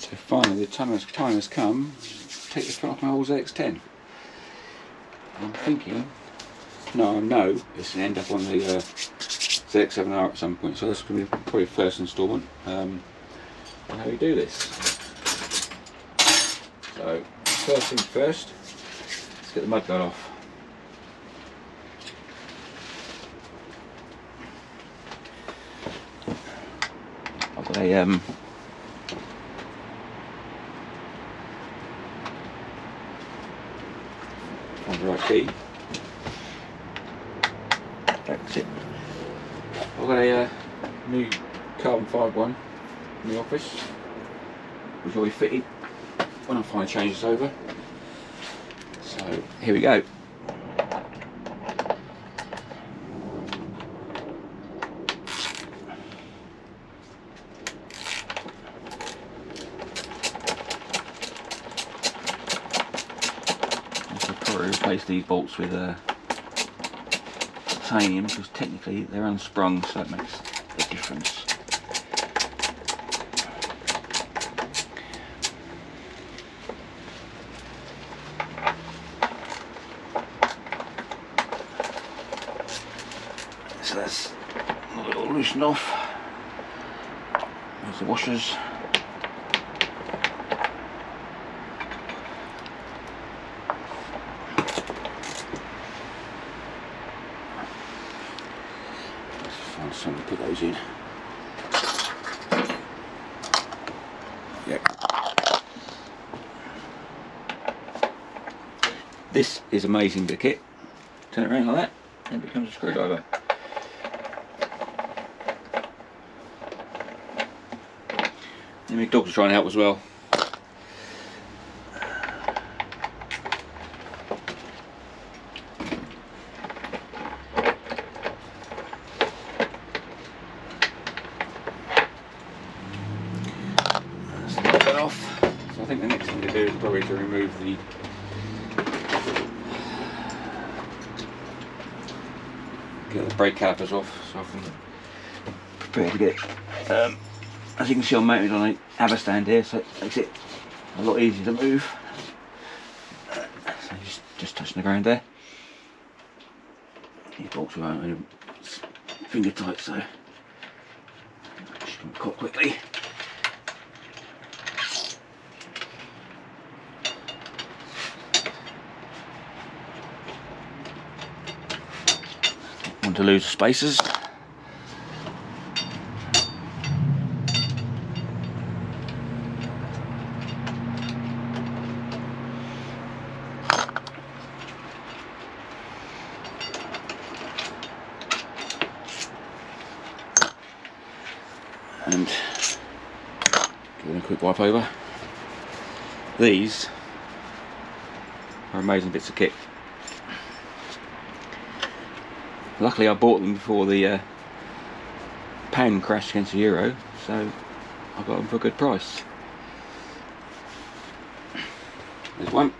So finally the time has come to take the front off my old ZX10. I'm thinking, no, I know it's going to end up on the Zx7r at some point, so that's going to be probably the first instalment on how we do this. So first things first, let's get the mudguard off. I've got a find the right key. That's it. I've got a new carbon fibre one in the office, which will be fitted when I finally change this over. So here we go. Replace these bolts with titanium, because technically they're unsprung, so it makes a difference. So that's all loosened off. There's the washers. Something to put those in. Yep. This is amazing bit of kit. Turn it around like that and it becomes a screwdriver. And my dogs are trying to help as well. Off. So I think the next thing to do is probably to remove the get the brake calipers off, so I can prepare to get it. As you can see, I'm mounted on a ABBA stand here, so it makes it a lot easier to move. So just touching the ground there. These bolts are only finger tight, so just going to cut quickly. To lose the spacers. And give it a quick wipe over. These are amazing bits of kit. Luckily I bought them before the pound crashed against the euro, so I got them for a good price. There's one.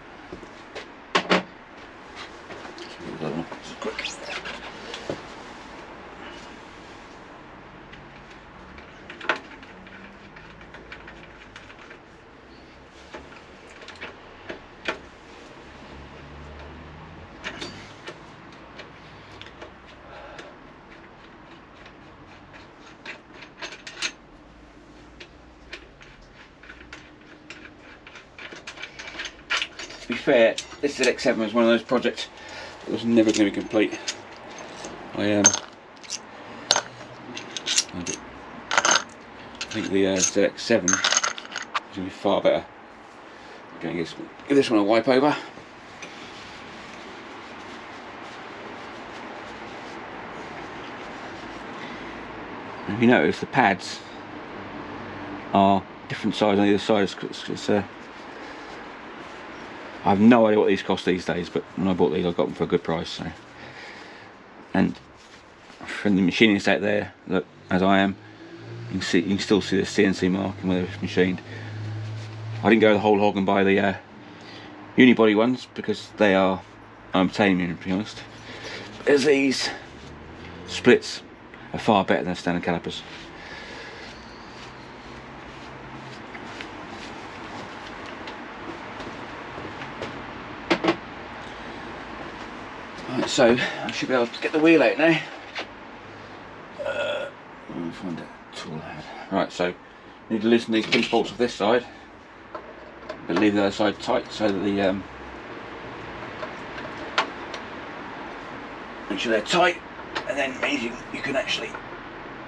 To be fair, this ZX7 was one of those projects that was never going to be complete. I think the ZX7 is going to be far better. I'm going to give this one a wipe over. And if you notice, the pads are different size on either side. I have no idea what these cost these days, but when I bought these I got them for a good price. So. And from the machinist out there, look, as I am, you can still see the CNC marking where it's machined. I didn't go the whole hog and buy the unibody ones because they are titanium, to be honest. As these splits are far better than standard calipers. So I should be able to get the wheel out now. Let me find that tool I had. Right, so need to loosen these pinch bolts off this side, but leave the other side tight so that the make sure they're tight, and then it means you can actually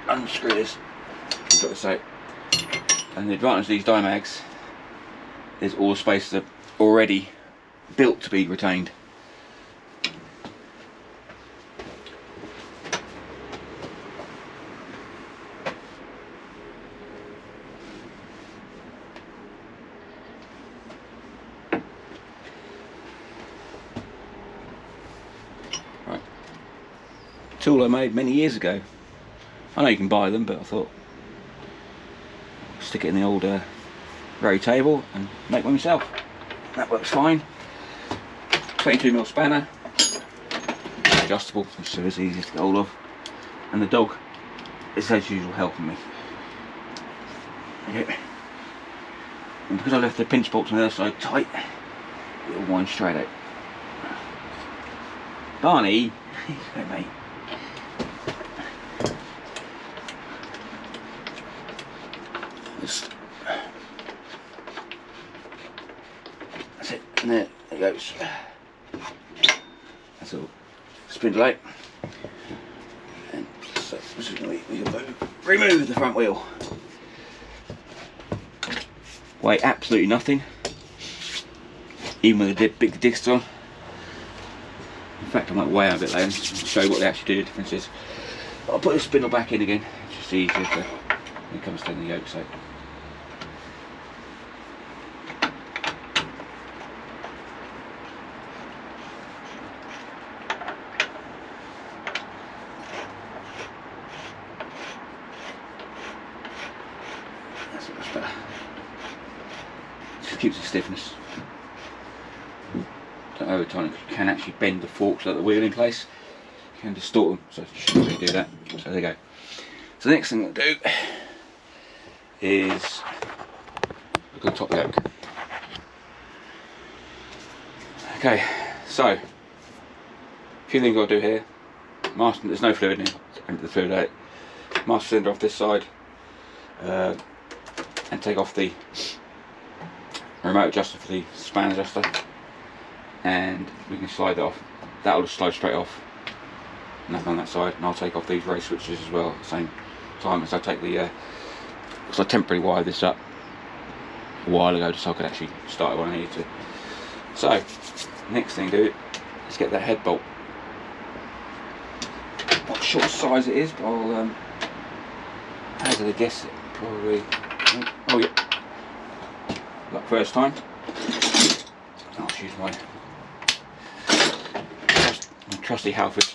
unscrew this. Got this out. And the advantage of these Dymags is all the spaces are already built to be retained. Right. Tool I made many years ago. I know you can buy them, but I thought stick it in the old row table and make one myself. That works fine. 22mm spanner, adjustable, so it's easiest to get hold of, and the dog is as usual helping me. Okay. And because I left the pinch bolts on the other side tight, it'll wind straight out. Barney, hey mate. That's it, and there it goes. That's all. Spindle out. And so we can remove the front wheel. Weigh absolutely nothing, even with the big discs on. In fact, I might weigh out a bit later and show you what they actually do, the differences. I'll put the spindle back in again, it's just easier to, when it comes to the yoke side. That's much better. Just keeps the stiffness. Don't over tighten it, because you can actually bend the forks like the wheel in place. You can distort them, so you shouldn't really do that. So there you go. So the next thing we'll do is look at the top yoke. Okay, so a few things I'll do here. Master, there's no fluid in here, so empty the fluid out. Master cylinder off this side, and take off the remote adjuster for the span adjuster, and we can slide that off. That'll just slide straight off. Nothing on that side, and I'll take off these race switches as well at the same time as I take the because I temporarily wired this up a while ago just so I could actually start it when I needed to. So next thing to do is get that head bolt. Not sure what size it is, but I'll hazard a guess it probably. Oh yeah, like first time. I'll just use my trusty Halford.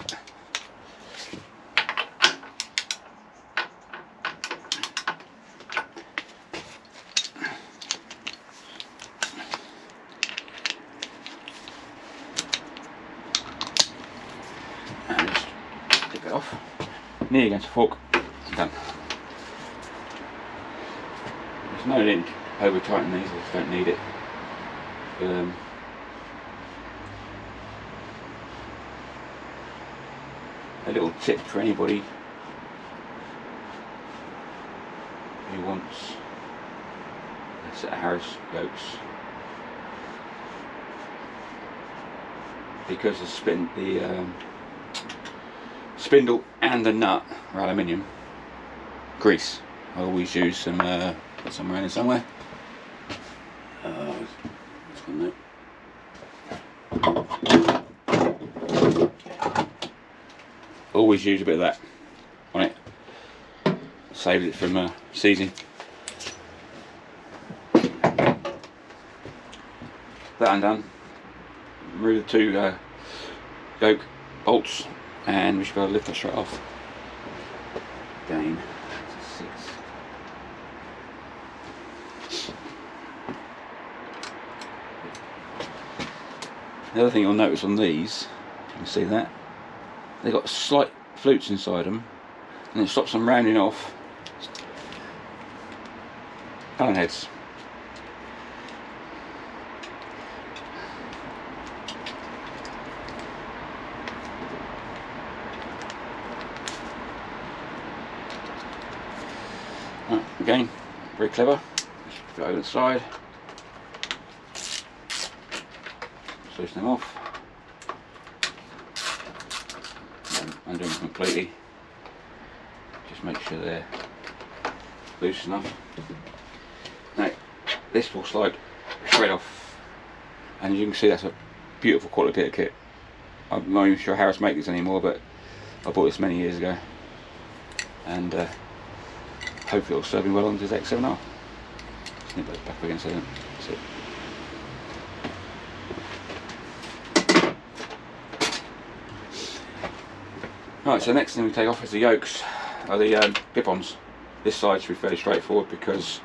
And just take it off. Knee against the fork. Done. There's no need over tighten these, I just don't need it. But, a little tip for anybody who wants a set of Harris yokes, because the spindle and the nut are aluminium, grease. I always use some, got some around here somewhere. This one there. Always use a bit of that on it, saves it from seizing. That undone, remove the two yoke bolts, and we should be able to lift that straight off. Again, the other thing you'll notice on these, you can see that they've got slight flutes inside them, and it stops them rounding off Allen heads. Again, very clever. Just go over the side, just loosen them off, and undo them completely. Just make sure they're loose enough. Now, this will slide straight off, and as you can see, that's a beautiful quality of kit. I'm not even sure how else make these anymore, but I bought this many years ago, and hopefully it'll serve me well on the ZX7R. Snip those back against it. That's it. Right, so the next thing we take off is the yokes, or the clip-ons. This side should be fairly straightforward because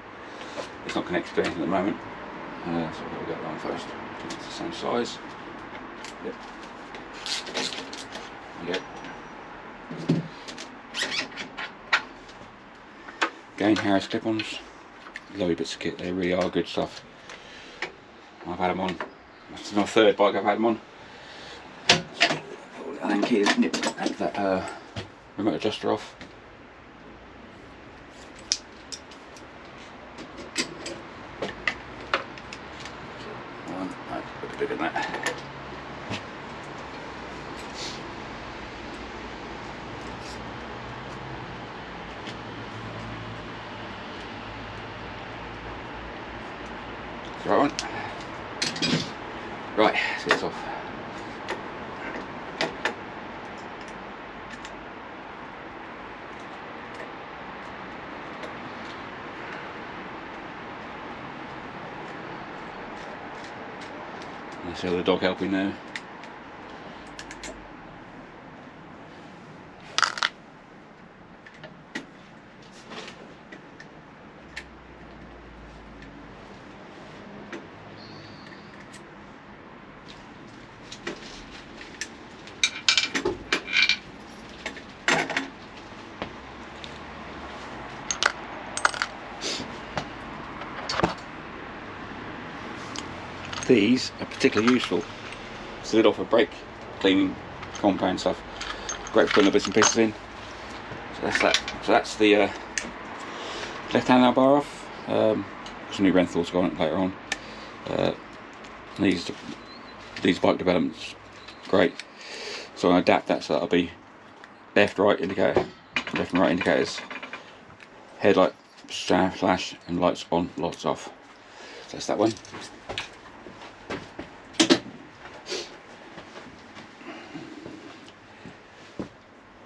it's not connected to anything at the moment. So we'll get that on first. It's the same size. Yep. Yep. Again, Harris clip-ons. Lovely bits of kit. They really are good stuff. I've had them on. That's my third bike I've had them on. And then key nip that remote adjuster off. A bit bigger than that. That's the right one. Right, let's get this off. I see the dog helping now. These are particularly useful to lid off a brake cleaning compound stuff. Great for putting the bits and pieces in. So that's that. So that's the left hand bar off. Some new Renthals go on it later on. These bike developments, great. So I'm going to adapt that so that'll be left right indicator, left and right indicators, headlight flash, and lights on, lights off. So that's that one.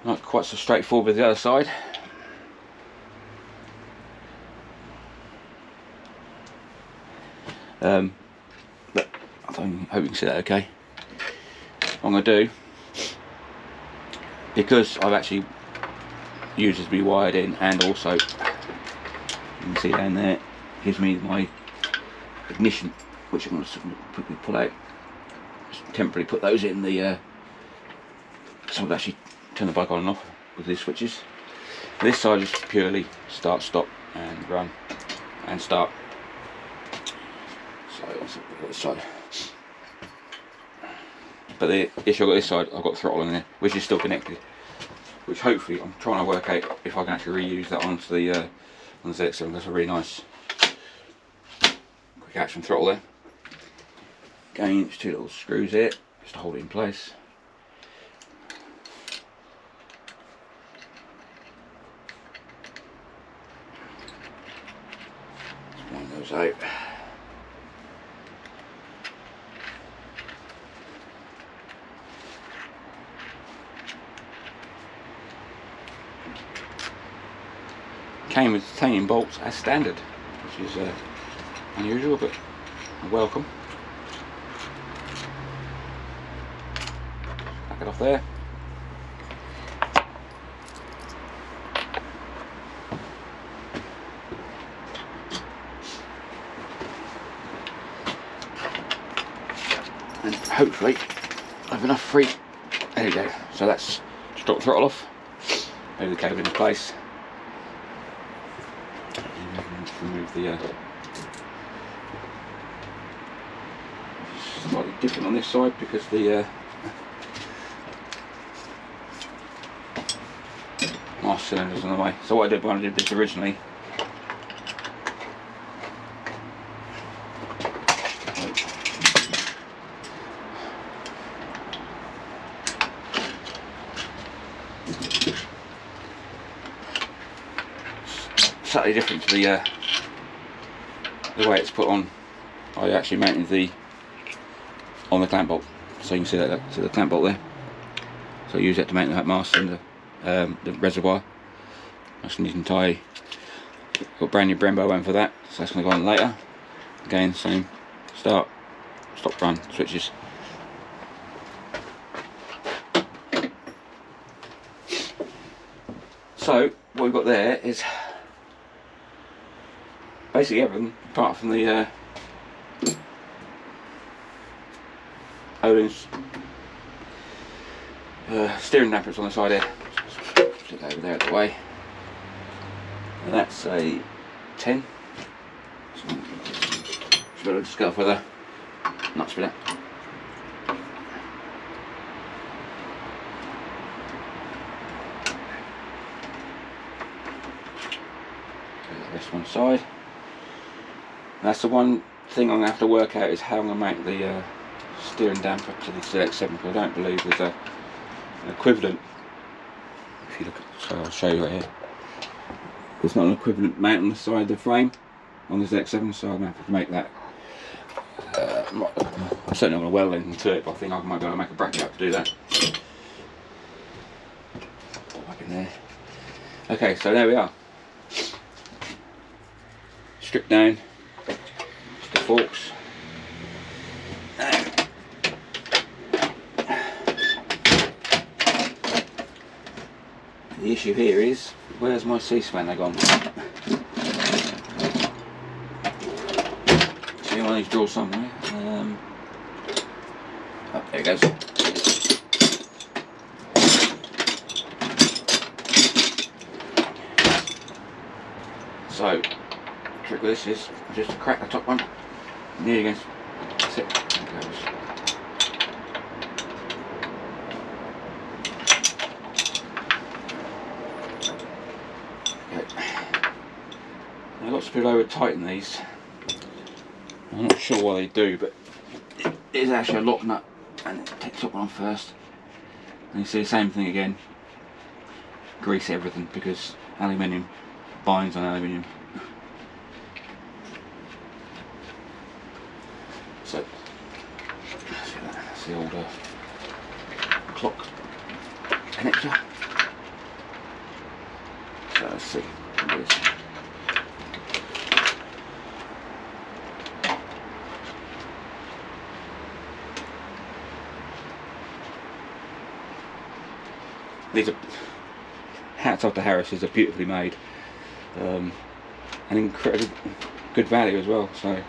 Not quite so straightforward with the other side. But I hope you can see that okay. What I'm going to do, because I've actually used it to be wired in, and also you can see down there, gives me my ignition, which I'm going to quickly pull out. Just temporarily put those in the so I've actually turn the bike on and off with these switches. This side is purely start, stop, and run, and start. So let's look at this side. But the issue I've got this side, I've got throttle in there, which is still connected. Which hopefully I'm trying to work out if I can actually reuse that onto the on the ZX7. That's a really nice quick action throttle there. Again, it's two little screws here just to hold it in place. Out. Came with titanium bolts as standard, which is unusual but welcome. Back it off there. And hopefully I have enough free. There we go. So that's just drop the throttle off, move the cable into place, and remove the slightly different on this side because the master cylinder's on the way. So what I did when I did this originally, slightly different to the way it's put on. I actually mounted the on the clamp bolt, so you can see that, see the clamp bolt there. So I use that to mount the mast and the reservoir. That's nice and tidy. Got brand new Brembo one for that, so that's going to go on later. Again, same start, stop, run switches. So what we've got there is basically everything apart from the Ohlins steering dampers on the side here. Stick that over there out the way. And that's a 10. So just go for the nuts for that. This one side. That's the one thing I'm going to have to work out, is how I'm going to mount the steering damper to the Zx7, because I don't believe there's an equivalent. If you look at, so I'll show you right here. There's not an equivalent mount on the side of the frame on the Zx7, so I'm going to have to make that. I'm certainly not going to weld anything to it, but I think I might be able to make a bracket up to do that. Back in there. Okay, so there we are. Stripped down, just the forks. The issue here is, where's my C-spanner gone? See one of these drawers somewhere. Oh, there it goes. So, trick with this is just to crack the top one. Near against. That's it. There it goes. Now, lots of people over tighten these. I'm not sure why they do, but it is actually a lock nut, and take the top one off first. And you see the same thing again. Grease everything, because aluminium binds on aluminium. So that's the old clock connector. So let's see. These are, hats off to Harris, these are beautifully made, and incredibly good value as well. So you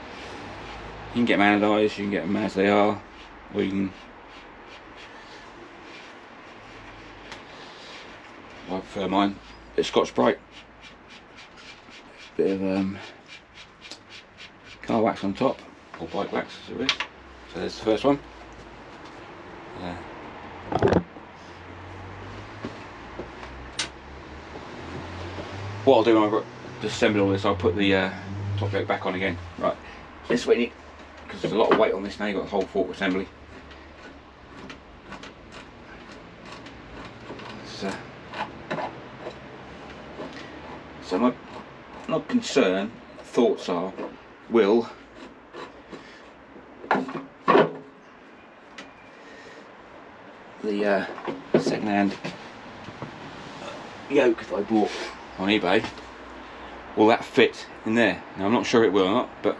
can get them anodised, you can get them as they are, or you can, I prefer mine, it's Scotch-Brite, bit of car wax on top, or bike wax as it is. So there's the first one. What I'll do when I've assembled all this, I'll put the top yoke back on again. Right, this way you need, because there's a lot of weight on this now, you've got the whole fork assembly. So my concern, thoughts are, will the second-hand yoke that I bought on eBay, will that fit in there? Now I'm not sure it will or not, but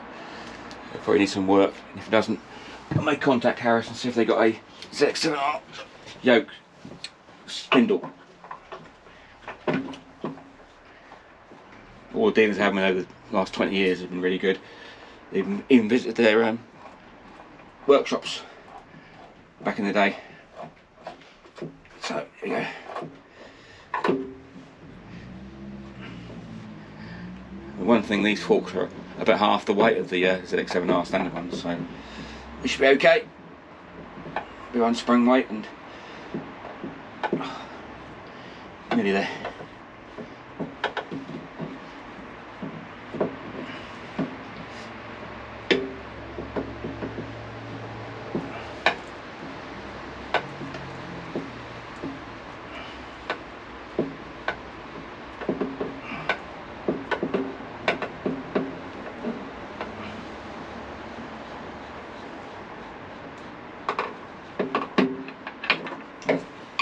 it probably needs some work, and if it doesn't, I may contact Harris and see if they got a ZX7R yoke spindle. All the dealers have been over the last 20 years have been really good. They've even visited their workshops back in the day. So here we go. One thing, these forks are about half the weight of the ZX7R standard ones, so it should be okay. Be on sprung weight and nearly there.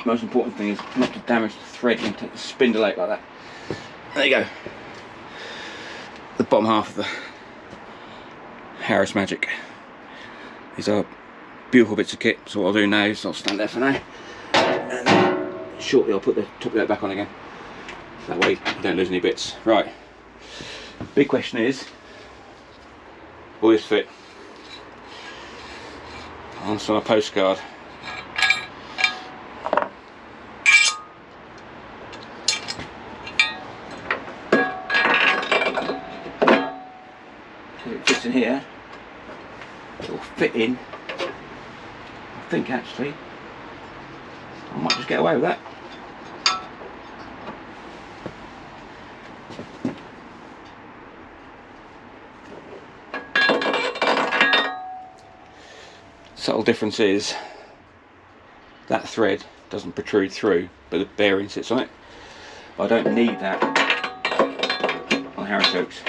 most important thing is not to damage the thread and take the spindle out like that. There you go. The bottom half of the Harris Magic. These are beautiful bits of kit. So what I'll do now is I'll stand there for now, and then shortly I'll put the top of that back on again. That way you don't lose any bits. Right. Big question is, will this fit? On a postcard. If it fits in here, it will fit in. I think actually I might just get away with that. Subtle difference is that thread doesn't protrude through, but the bearing sits on it. I don't need that on Harris yokes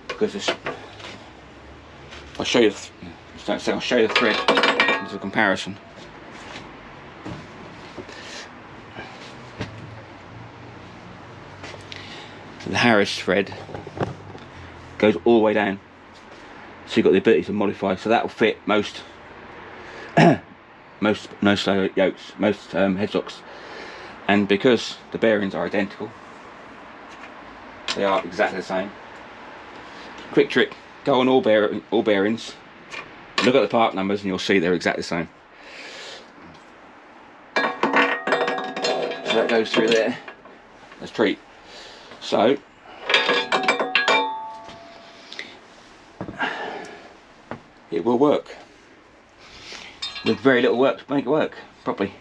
because this, I'll show you. I'll show you the thread as a comparison. So the Harris thread goes all the way down, so you've got the ability to modify. So that will fit most no-slow yokes, most headstocks, and because the bearings are identical, they are exactly the same. Quick trick: go on all bearings, look at the part numbers, and you'll see they're exactly the same. So that goes through there as treat. So it will work. With very little work to make it work properly.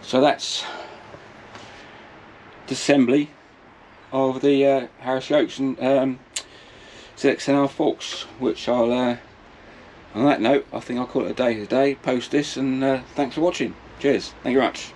So that's disassembly of the Harris yokes and ZX10R forks, which I'll, on that note, I think I'll call it a day today, post this, and thanks for watching. Cheers, thank you very much.